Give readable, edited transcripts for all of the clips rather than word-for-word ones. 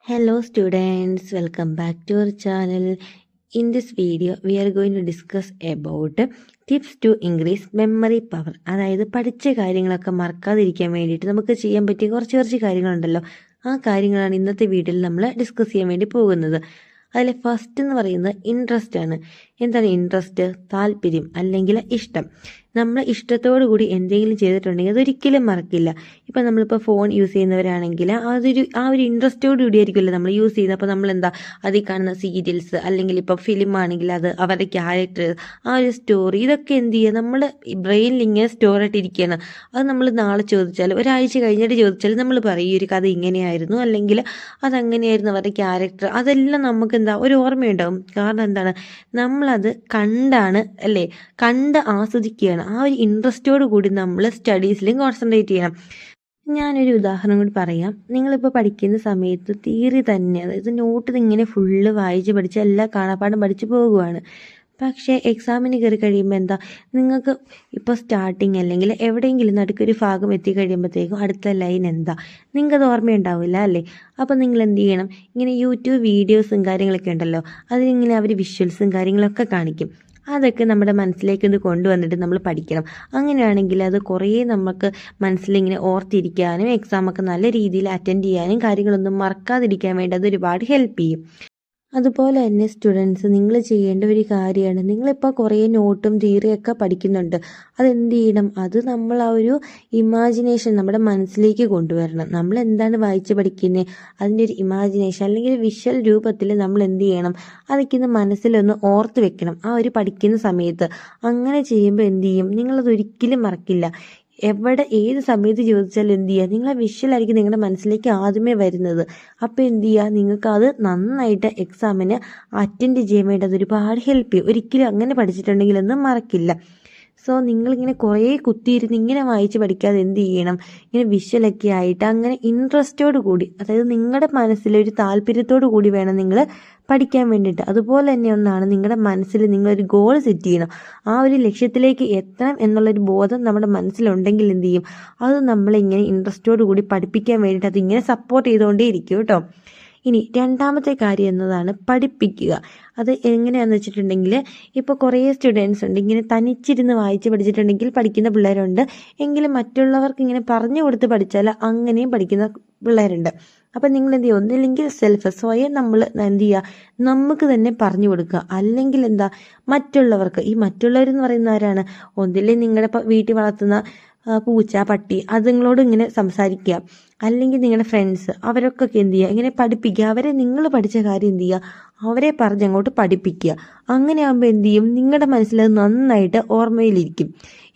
Hello students, welcome back to our channel. In this video, we are going to discuss about tips to increase memory power. അതായത് പഠിച്ച കാര്യങ്ങളൊക്കെ മറക്കാതിരിക്കാൻ വേണ്ടിയിട്ട് നമുക്ക് ചെയ്യാൻ പറ്റിയ കുറച്ച് കാര്യങ്ങളുണ്ടല്ലോ. ആ കാര്യങ്ങളാണ് ഇന്നത്തെ വീഡിയോയിൽ നമ്മൾ ഡിസ്കസ് ചെയ്യാൻ വേണ്ടി പോകുന്നത്. അതിൽ ഫസ്റ്റ് എന്ന് പറയുന്നത് ഇൻട്രസ്റ്റ് ആണ്. എന്താണ് ഇൻട്രസ്റ്റ്? താല്പര്യം അല്ലെങ്കിൽ ഇഷ്ടം. നമ്മൾ ഇഷ്ടത്തോടു കൂടി എന്തെങ്കിലും ചെയ്തിട്ടുണ്ടെങ്കിൽ അതൊരിക്കലും മറക്കില്ല. ഇപ്പം നമ്മളിപ്പോൾ ഫോൺ യൂസ് ചെയ്യുന്നവരാണെങ്കിൽ ആ ഒരു ഇൻട്രസ്റ്റോടു കൂടി ആയിരിക്കുമല്ലോ നമ്മൾ യൂസ് ചെയ്യുന്നത്. അപ്പോൾ നമ്മളെന്താ അതിൽ കാണുന്ന സീരിയൽസ് അല്ലെങ്കിൽ ഇപ്പോൾ ഫിലിം ആണെങ്കിൽ അത് അവരുടെ ക്യാരക്ടർ, ആ ഒരു സ്റ്റോറി, ഇതൊക്കെ എന്ത് ചെയ്യുക നമ്മൾ ബ്രെയിനിൽ ഇങ്ങനെ സ്റ്റോർ ആയിട്ടിരിക്കുകയാണ്. അത് നമ്മൾ നാളെ ചോദിച്ചാൽ, ഒരാഴ്ച കഴിഞ്ഞിട്ട് ചോദിച്ചാൽ നമ്മൾ പറയും ഈ ഒരു കഥ ഇങ്ങനെയായിരുന്നു അല്ലെങ്കിൽ അതങ്ങനെയായിരുന്നു അവരുടെ ക്യാരക്ടർ. അതെല്ലാം നമുക്ക് എന്താ ഒരു ഓർമ്മയുണ്ടാവും. കാരണം എന്താണ്, നമ്മളത് കണ്ടാണ് അല്ലേ, കണ്ട് ആസ്വദിക്കുകയാണ്. ആ ഒരു ഇൻട്രസ്റ്റോട് കൂടി നമ്മൾ സ്റ്റഡീസിലും കോൺസെൻട്രേറ്റ് ചെയ്യണം. ഞാനൊരു ഉദാഹരണം കൂടി പറയാം. നിങ്ങളിപ്പോൾ പഠിക്കുന്ന സമയത്ത് തിയറി തന്നെ, അതായത് നോട്ട് ഇങ്ങനെ ഫുള്ള് വായിച്ച് പഠിച്ച് എല്ലാം കാണാപ്പാഠം പഠിച്ച് പോകുവാണ്. പക്ഷേ എക്സാമിന് കയറി കഴിയുമ്പോൾ എന്താ, നിങ്ങൾക്ക് ഇപ്പോൾ സ്റ്റാർട്ടിങ് അല്ലെങ്കിൽ എവിടെയെങ്കിലും നടുക്കൊരു ഭാഗം എത്തിക്കഴിയുമ്പോഴത്തേക്കും അടുത്ത ലൈൻ എന്താ നിങ്ങൾക്കത് ഓർമ്മയുണ്ടാവില്ല അല്ലേ. അപ്പോൾ നിങ്ങൾ എന്ത് ചെയ്യണം, ഇങ്ങനെ യൂട്യൂബ് വീഡിയോസും കാര്യങ്ങളൊക്കെ ഉണ്ടല്ലോ, അതിലിങ്ങനെ അവർ വിഷ്വൽസും കാര്യങ്ങളൊക്കെ കാണിക്കും. അതൊക്കെ നമ്മുടെ മനസ്സിലേക്ക് ഇത് കൊണ്ടുവന്നിട്ട് നമ്മൾ പഠിക്കണം. അങ്ങനെയാണെങ്കിൽ അത് കുറേ നമുക്ക് മനസ്സിലിങ്ങനെ ഓർത്തിരിക്കാനും എക്സാമൊക്കെ നല്ല രീതിയിൽ അറ്റൻഡ് ചെയ്യാനും കാര്യങ്ങളൊന്നും മറക്കാതിരിക്കാൻ വേണ്ടി അത് ഒരുപാട് ഹെൽപ്പ് ചെയ്യും. അതുപോലെ തന്നെ സ്റ്റുഡൻസ്, നിങ്ങൾ ചെയ്യേണ്ട ഒരു കാര്യമാണ്, നിങ്ങളിപ്പോൾ കുറേ നോട്ടും തിയറിയൊക്കെ പഠിക്കുന്നുണ്ട്. അതെന്ത് ചെയ്യണം, അത് നമ്മൾ ആ ഒരു ഇമാജിനേഷൻ നമ്മുടെ മനസ്സിലേക്ക് കൊണ്ടുവരണം. നമ്മൾ എന്താണ് വായിച്ച് പഠിക്കുന്നത്, അതിൻ്റെ ഒരു ഇമാജിനേഷൻ അല്ലെങ്കിൽ വിഷ്വൽ രൂപത്തിൽ നമ്മൾ എന്ത് ചെയ്യണം, അതൊക്കെ ഇന്ന് മനസ്സിലൊന്ന് ഓർത്ത് വെക്കണം ആ ഒരു പഠിക്കുന്ന സമയത്ത്. അങ്ങനെ ചെയ്യുമ്പോൾ എന്ത് ചെയ്യും, നിങ്ങളത് ഒരിക്കലും മറക്കില്ല. എവിടെ ഏത് സമയത്ത് ചോദിച്ചാലും എന്ത് ചെയ്യുക, നിങ്ങളെ വിഷ്വലായിരിക്കും നിങ്ങളുടെ മനസ്സിലേക്ക് ആദ്യമേ വരുന്നത്. അപ്പോൾ എന്ത് ചെയ്യുക, നിങ്ങൾക്ക് അത് നന്നായിട്ട് എക്സാമിന് അറ്റൻഡ് ചെയ്യാൻ വേണ്ടി അത് ഒരുപാട് ഹെൽപ്പ് ചെയ്യും. ഒരിക്കലും അങ്ങനെ പഠിച്ചിട്ടുണ്ടെങ്കിലൊന്നും മറക്കില്ല. സോ നിങ്ങളിങ്ങനെ കുറേ കുത്തിയിരുന്ന് ഇങ്ങനെ വായിച്ച് പഠിക്കാതെ എന്ത് ചെയ്യണം, ഇങ്ങനെ വിഷ്വലൊക്കെ ആയിട്ട് അങ്ങനെ ഇൻട്രസ്റ്റോട് കൂടി, അതായത് നിങ്ങളുടെ മനസ്സിലൊരു താല്പര്യത്തോടു കൂടി വേണം നിങ്ങൾ പഠിക്കാൻ വേണ്ടിയിട്ട്. അതുപോലെ തന്നെ ഒന്നാണ് നിങ്ങളുടെ മനസ്സിൽ നിങ്ങളൊരു ഗോൾ സെറ്റ് ചെയ്യണം. ആ ഒരു ലക്ഷ്യത്തിലേക്ക് എത്തണം എന്നുള്ളൊരു ബോധം നമ്മുടെ മനസ്സിലുണ്ടെങ്കിൽ എന്ത് ചെയ്യും, അത് നമ്മളിങ്ങനെ ഇൻട്രസ്റ്റോട് കൂടി പഠിപ്പിക്കാൻ വേണ്ടിയിട്ട് അതിങ്ങനെ സപ്പോർട്ട് ചെയ്തുകൊണ്ടേ ഇരിക്കും കേട്ടോ. ഇനി രണ്ടാമത്തെ കാര്യം എന്നതാണ് പഠിപ്പിക്കുക. അത് എങ്ങനെയാണെന്ന് വെച്ചിട്ടുണ്ടെങ്കിൽ, ഇപ്പോൾ കുറേ സ്റ്റുഡൻസ് ഉണ്ട് ഇങ്ങനെ തനിച്ചിരുന്ന് വായിച്ച് പഠിച്ചിട്ടുണ്ടെങ്കിൽ പഠിക്കുന്ന പിള്ളേരുണ്ട്. എങ്കിലും മറ്റുള്ളവർക്ക് ഇങ്ങനെ പറഞ്ഞു കൊടുത്ത് പഠിച്ചാൽ അങ്ങനെയും പഠിക്കുന്ന പിള്ളേരുണ്ട്. അപ്പം നിങ്ങൾ എന്ത് ചെയ്യുക, ഒന്നില്ലെങ്കിൽ സ്വയം നമ്മൾ എന്ത് ചെയ്യുക, നമുക്ക് തന്നെ പറഞ്ഞു കൊടുക്കുക. അല്ലെങ്കിൽ എന്താ, മറ്റുള്ളവർക്ക്, ഈ മറ്റുള്ളവരെന്ന് പറയുന്ന ആരാണ്, ഒന്നില്ലെങ്കിൽ നിങ്ങളുടെ വീട്ടിൽ വളർത്തുന്ന പൂച്ച, പട്ടി, അതുങ്ങളോട് ഇങ്ങനെ സംസാരിക്കുക. അല്ലെങ്കിൽ നിങ്ങളുടെ ഫ്രണ്ട്സ്, അവരൊക്കെ എന്ത് ചെയ്യുക, ഇങ്ങനെ പഠിപ്പിക്കുക. അവരെ നിങ്ങൾ പഠിച്ച കാര്യം എന്ത് ചെയ്യുക, അവരെ പറഞ്ഞങ്ങോട്ട് പഠിപ്പിക്കുക. അങ്ങനെ ആകുമ്പോൾ എന്ത് ചെയ്യും, നിങ്ങളുടെ മനസ്സിലത് നന്നായിട്ട് ഓർമ്മയിലിരിക്കും.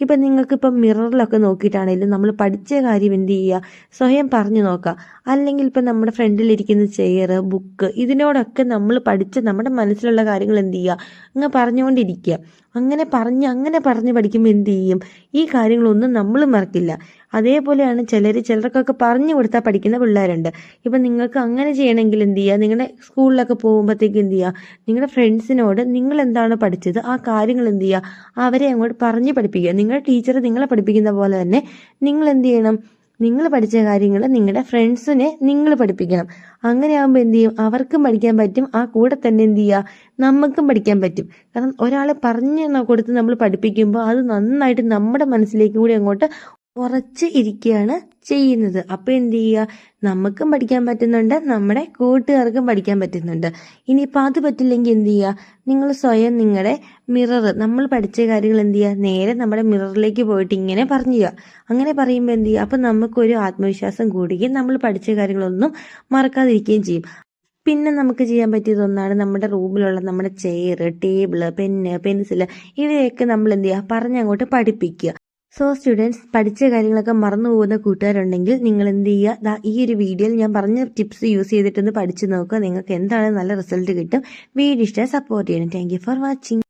ഇപ്പം നിങ്ങൾക്കിപ്പം മിററിലൊക്കെ നോക്കിയിട്ടാണെങ്കിലും നമ്മൾ പഠിച്ച കാര്യം എന്ത് ചെയ്യുക, സ്വയം പറഞ്ഞു നോക്കുക. അല്ലെങ്കിൽ ഇപ്പം നമ്മുടെ ഫ്രണ്ടിലിരിക്കുന്ന ചെയർ, ബുക്ക്, ഇതിനോടൊക്കെ നമ്മൾ പഠിച്ച നമ്മുടെ മനസ്സിലുള്ള കാര്യങ്ങൾ എന്ത് ചെയ്യുക, അങ്ങ് പറഞ്ഞുകൊണ്ടിരിക്കുക. അങ്ങനെ പറഞ്ഞ് പഠിക്കുമ്പോൾ എന്ത് ചെയ്യും, ഈ കാര്യങ്ങളൊന്നും നമ്മൾ മറക്കില്ല. അതേപോലെയാണ് ചിലർക്കൊക്കെ പറഞ്ഞു കൊടുത്താൽ പഠിക്കുന്ന പിള്ളേരുണ്ട്. ഇപ്പം നിങ്ങൾക്ക് അങ്ങനെ ചെയ്യണമെങ്കിൽ എന്ത് ചെയ്യുക, നിങ്ങളുടെ സ്കൂളിലൊക്കെ പോകുമ്പോഴത്തേക്ക് എന്ത് ചെയ്യുക, നിങ്ങളുടെ ഫ്രണ്ട്സിനോട് നിങ്ങൾ എന്താണ് പഠിച്ചത് ആ കാര്യങ്ങൾ എന്ത് ചെയ്യുക, അവരെ അങ്ങോട്ട് പറഞ്ഞ് പഠിപ്പിക്കുക. നിങ്ങളുടെ ടീച്ചർ നിങ്ങളെ പഠിപ്പിക്കുന്ന പോലെ തന്നെ നിങ്ങൾ എന്ത് ചെയ്യണം, നിങ്ങൾ പഠിച്ച കാര്യങ്ങൾ നിങ്ങളുടെ ഫ്രണ്ട്സിനെ നിങ്ങൾ പഠിപ്പിക്കണം. അങ്ങനെ ആകുമ്പോൾ എന്ത് ചെയ്യും, അവർക്കും പഠിക്കാൻ പറ്റും, ആ കൂടെ തന്നെ എന്ത് ചെയ്യുക, നമുക്കും പഠിക്കാൻ പറ്റും. കാരണം ഒരാളെ പറഞ്ഞു കൊടുത്ത് നമ്മൾ പഠിപ്പിക്കുമ്പോൾ അത് നന്നായിട്ട് നമ്മുടെ മനസ്സിലേക്ക് കൂടി അങ്ങോട്ട് ഉറച്ച് ഇരിക്കുകയാണ് ചെയ്യുന്നത്. അപ്പോൾ എന്ത് ചെയ്യുക, നമുക്കും പഠിക്കാൻ പറ്റുന്നുണ്ട്, നമ്മുടെ കൂട്ടുകാർക്കും പഠിക്കാൻ പറ്റുന്നുണ്ട്. ഇനിയിപ്പോൾ അത് പറ്റില്ലെങ്കിൽ എന്ത് ചെയ്യുക, നിങ്ങൾ സ്വയം നിങ്ങളുടെ മിറർ, നമ്മൾ പഠിച്ച കാര്യങ്ങൾ എന്ത് ചെയ്യുക, നേരെ നമ്മുടെ മിററിലേക്ക് പോയിട്ട് ഇങ്ങനെ പറഞ്ഞു ചെയ്യുക. അങ്ങനെ പറയുമ്പോൾ എന്ത് ചെയ്യുക, അപ്പം നമുക്കൊരു ആത്മവിശ്വാസം കൂടുകയും നമ്മൾ പഠിച്ച കാര്യങ്ങളൊന്നും മറക്കാതിരിക്കുകയും ചെയ്യും. പിന്നെ നമുക്ക് ചെയ്യാൻ പറ്റിയതൊന്നാണ് നമ്മുടെ റൂമിലുള്ള നമ്മുടെ ചെയർ, ടേബിള്, പെന്ന്, പെൻസില്, ഇവയൊക്കെ നമ്മൾ എന്ത് ചെയ്യുക, പറഞ്ഞങ്ങോട്ട് പഠിപ്പിക്കുക. സോ സ്റ്റുഡൻസ്, പഠിച്ച കാര്യങ്ങളൊക്കെ മറന്നു പോകുന്ന കൂട്ടുകാരുണ്ടെങ്കിൽ നിങ്ങൾ എന്ത് ചെയ്യുക, ഈ ഒരു വീഡിയോയിൽ ഞാൻ പറഞ്ഞ ടിപ്സ് യൂസ് ചെയ്തിട്ടൊന്ന് പഠിച്ചു നോക്കുക. നിങ്ങൾക്ക് എന്താണ് നല്ല റിസൾട്ട് കിട്ടും. വീഡിയോ ഇഷ്ടമായി സപ്പോർട്ട് ചെയ്യണം. Thank you for watching.